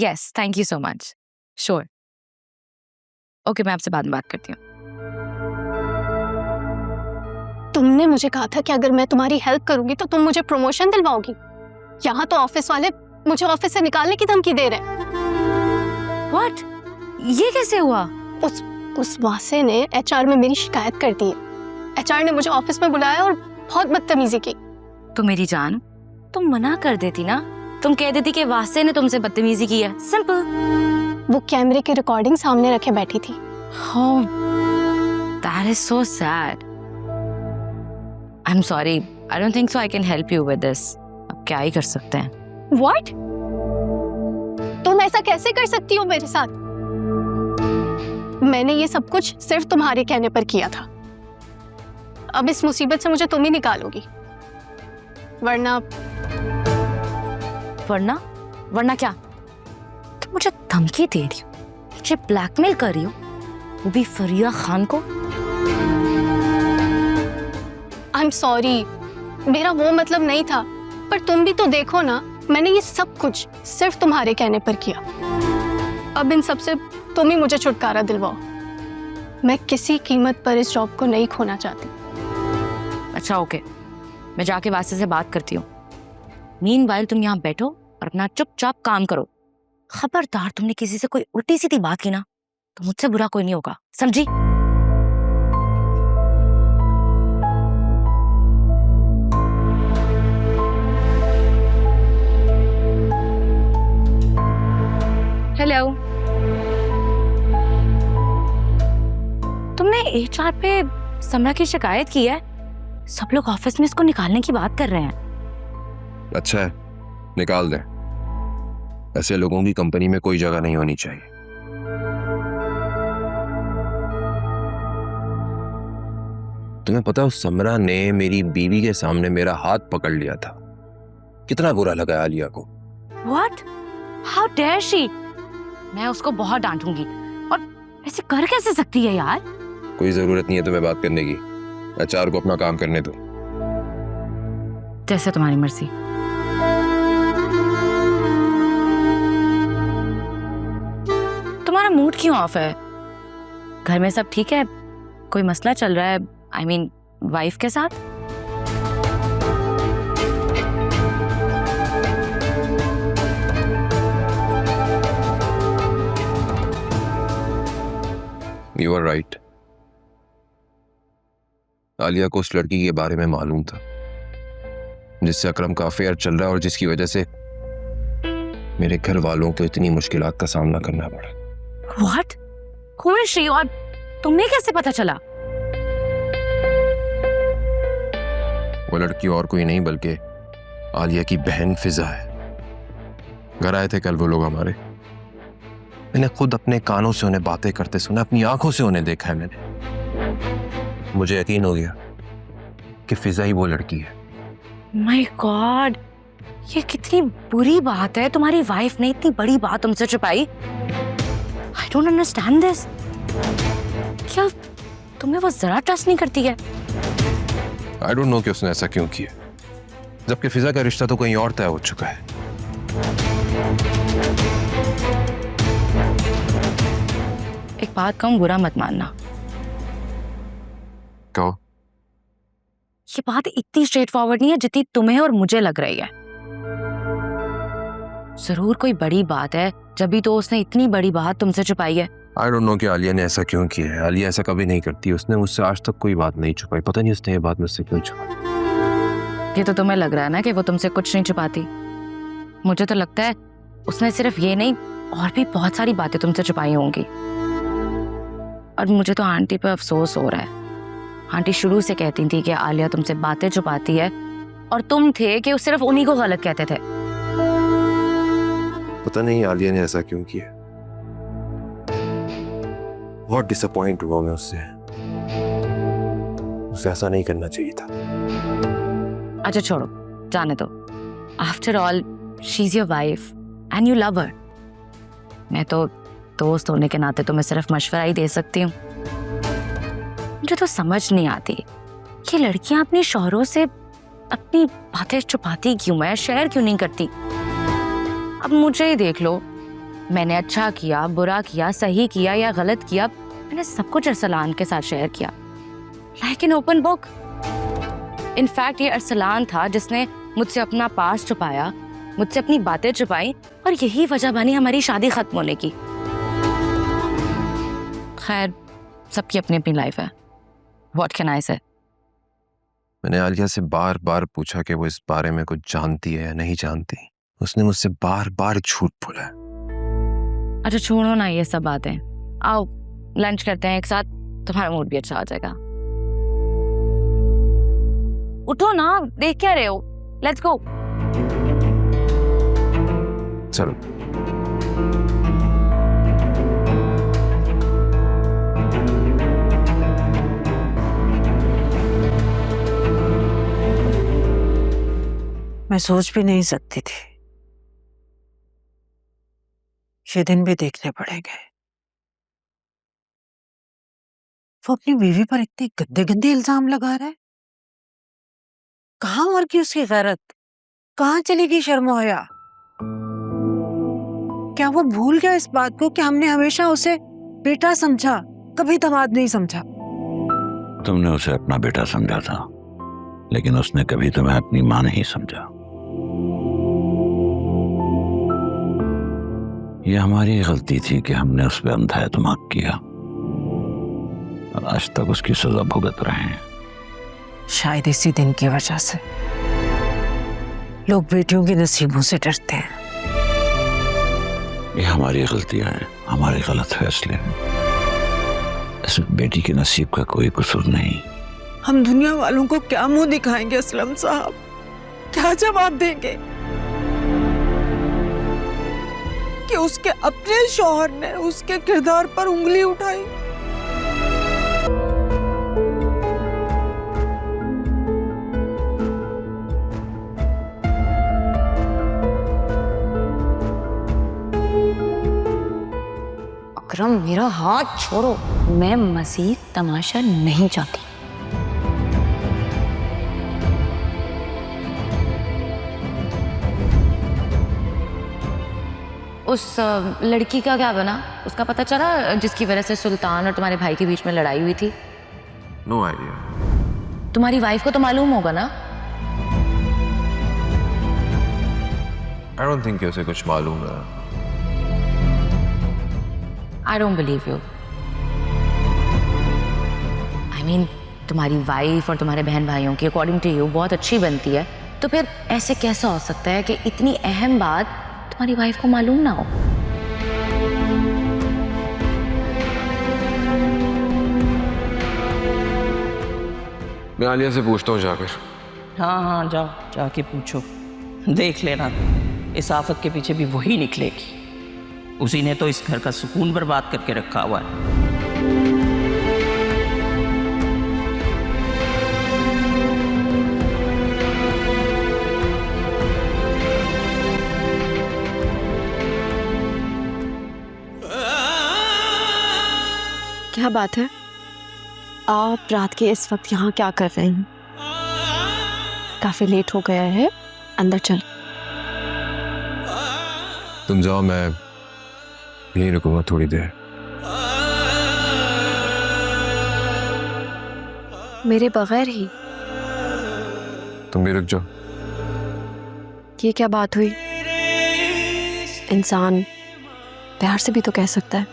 Yes, thank you so much. Sure. Okay, मैं आपसे बाद में बात करती हूँ। तुमने मुझे कहा था कि अगर मैं तुम्हारी हेल्प करूंगी तो तुम मुझे प्रमोशन दिलवाओगी। यहाँ तो ऑफिस वाले मुझे ऑफिस से निकालने की धमकी दे रहे हैं। व्हाट? ये कैसे हुआ? उस वासे ने एचआर में मेरी शिकायत कर दी है। एचआर ने मुझे ऑफिस में बुलाया और बहुत बदतमीजी की। तो मेरी जान, तुम मना कर देती ना। तुम कह देती कि वासे ने तुमसे बदतमीजी की है। सिंपल। वो कैमरे की रिकॉर्डिंग सामने रखे बैठी थी। Oh, that is so sad. I'm sorry. I don't think so I can help you with this. अब क्या ही कर सकते हैं? What? तुम ऐसा कैसे कर सकती हो मेरे साथ? मैंने ये सब कुछ सिर्फ तुम्हारे कहने पर किया था। अब इस मुसीबत से मुझे तुम ही निकालोगी, वरना वरना क्या? तुम मुझे धमकी दे रही हो, मुझे ब्लैकमेल कर रही हो, वो भी फरिया खान को? I'm sorry, मेरा वो मतलब नहीं था। पर तुम भी तो देखो ना, मैंने ये सब कुछ सिर्फ तुम्हारे कहने पर किया। अब इन सब से तुम ही मुझे छुटकारा दिलवाओ। मैं किसी कीमत पर इस जॉब को नहीं खोना चाहती। अच्छा ओके, मैं जाके वासे से बात करती हूँ। मीनवाइल तुम यहाँ बैठो और अपना चुपचाप काम करो। खबरदार तुमने किसी से कोई उल्टी सीधी बात की ना, तो मुझसे बुरा कोई नहीं होगा, समझी? हेलो। तुमने एचआर पे समरा की शिकायत की है? सब लोग ऑफिस में इसको निकालने की बात कर रहे हैं। अच्छा है, निकाल दें। ऐसे लोगों की कंपनी में कोई जगह नहीं होनी चाहिए। तुम्हें पता उस समरा ने मेरी बीवी के सामने मेरा हाथ पकड़ लिया था। कितना बुरा लगा आलिया को। What? How dare she? मैं उसको बहुत डांटूंगी। और ऐसे कर कैसे सकती है यार? कोई जरूरत नहीं है तुम्हें बात करने की। एचआर को अपना काम करने दो। जैसे तुम्हारी मर्जी। तुम्हारा मूड क्यों ऑफ है? घर में सब ठीक है? कोई मसला चल रहा है? I mean, वाइफ के साथ? You are right. आलिया को उस लड़की के बारे में मालूम था जिससे अकरम का अफेयर चल रहा है और जिसकी वजह से मेरे घर वालों को इतनी मुश्किलात का सामना करना पड़ा। What? Who is she? और तुम्हें कैसे पता चला? वो लड़की और कोई नहीं बल्कि आलिया की बहन फिजा है। घर आए थे कल वो लोग हमारे। मैंने खुद अपने कानों से उन्हें बातें करते सुना, अपनी आंखों से उन्हें देखा है मैंने। मुझे यकीन हो गया कि फिजा ही वो लड़की है। My God, ये कितनी बुरी बात है। तुम्हारी वाइफ ने इतनी बड़ी बात तुमसे छुपाई। I don't understand this. क्या तुम्हें वो जरा ट्रस्ट नहीं करती है? I don't know कि उसने ऐसा क्यों किया, जबकि फिजा का रिश्ता तो कहीं और तय हो चुका है। एक बात कहूं, बुरा मत मानना। कहो। ये बात इतनी स्ट्रेट फॉरवर्ड नहीं है जितनी तुम्हें और मुझे लग रही है। जरूर कोई बड़ी बात है, जब भी तो उसने इतनी बड़ी बात तुमसे छुपाई है। I don't know कि आलिया ने ऐसा क्यों किया है। आलिया ऐसा कभी नहीं करती। उसने मुझसे आज तक कोई बात नहीं छुपाई। पता नहीं उसने ये बात मुझसे क्यों छुपाई। ये तो तुम्हें लग रहा है ना कि वो तुमसे कुछ नहीं छुपाती। मुझे तो लगता है उसने सिर्फ ये नहीं और भी बहुत सारी बातें तुमसे छुपाई होंगी। और मुझे तो आंटी पे अफसोस हो रहा है। आंटी शुरू से कहती थी कि आलिया तुमसे बातें छुपाती है और तुम थे कि सिर्फ उन्हीं को गलत कहते थे। पता नहीं आलिया ने ऐसा क्यों किया। बहुत डिसअपॉइंट हुआ मैं उससे। उसे ऐसा नहीं करना चाहिए था। अच्छा छोड़ो, जाने दो। After all she is your wife and you love हर। मैं तो दोस्त होने के नाते तुम्हें सिर्फ मशवरा ही दे सकती हूँ। मुझे तो समझ नहीं आती ये लड़कियां अपने शौहरों से अपनी बातें छुपाती क्यों है, शेयर क्यों नहीं करती। अब मुझे ही देख लो, मैंने अच्छा किया, बुरा किया, सही किया या गलत किया, मैंने सब कुछ अरसलान के साथ शेयर किया, like an open book. In fact ये अरसलान था जिसने मुझसे अपना पास्ट छुपाया, मुझसे अपनी बातें छुपाई, और यही वजह बनी हमारी शादी खत्म होने की। खैर, सबकी अपनी अपनी लाइफ है। व्हाट कैन आई से? मैंने आलिया से बार बार पूछा कि वो इस बारे में कुछ जानती है या नहीं जानती। उसने मुझसे बार बार झूठ बोला है। अच्छा छोड़ो ना ये सब बातें, आओ लंच करते हैं एक साथ, तुम्हारा मूड भी अच्छा हो जाएगा। उठो ना, देख क्या रहे हो? Let's go. चलो। मैं सोच भी नहीं सकती थी ये दिन भी देखने पड़ेंगे। वो अपनी बीवी पर इतने गंदे गंदे इल्जाम लगा रहा है। कहाँ मर गई उसकी गैरत? कहाँ चली गई शर्म हया? क्या वो भूल गया इस बात को कि हमने हमेशा उसे बेटा समझा, कभी दामाद नहीं समझा? तुमने उसे अपना बेटा समझा था, लेकिन उसने कभी तुम्हें अपनी मां नहीं समझा। ये हमारी गलती थी कि हमने उस पर अंधा एतमाद किया, और आज तक उसकी सजा भुगत रहे हैं। शायद इसी दिन की वजह से लोग बेटियों के नसीबों से डरते हैं। ये हमारी गलतियां हैं, हमारे गलत फैसले हैं। इसमें बेटी के नसीब का कोई कसूर नहीं। हम दुनिया वालों को क्या मुंह दिखाएंगे असलम साहब? क्या जवाब देंगे कि उसके अपने शौहर ने उसके किरदार पर उंगली उठाई? अकरम, मेरा हाथ छोड़ो, मैं मज़ीद तमाशा नहीं चाहती। उस लड़की का क्या बना? उसका पता चला जिसकी वजह से सुल्तान और तुम्हारे भाई के बीच में लड़ाई हुई थी? No idea. तुम्हारी वाइफ को तो मालूम होगा ना? आई डोंट थिंक उसे कुछ मालूम है। I don't believe you. I mean, तुम्हारी वाइफ और तुम्हारे बहन भाइयों की अकॉर्डिंग टू यू बहुत अच्छी बनती है, तो फिर ऐसे कैसा हो सकता है कि इतनी अहम बात तुम्हारी वाइफ को मालूम ना हो? मैं आलिया से पूछता हूँ जाकर। हाँ हाँ, जाओ जाके पूछो। देख लेना, इस आफत के पीछे भी वही निकलेगी। उसी ने तो इस घर का सुकून बर्बाद करके रखा हुआ है। क्या बात है? आप रात के इस वक्त यहाँ क्या कर रहे हैं? काफी लेट हो गया है, अंदर चल। तुम जाओ, मैं यहीं रुकूंगा थोड़ी देर। मेरे बगैर ही? तुम भी रुक जाओ। ये क्या बात हुई? इंसान प्यार से भी तो कह सकता है।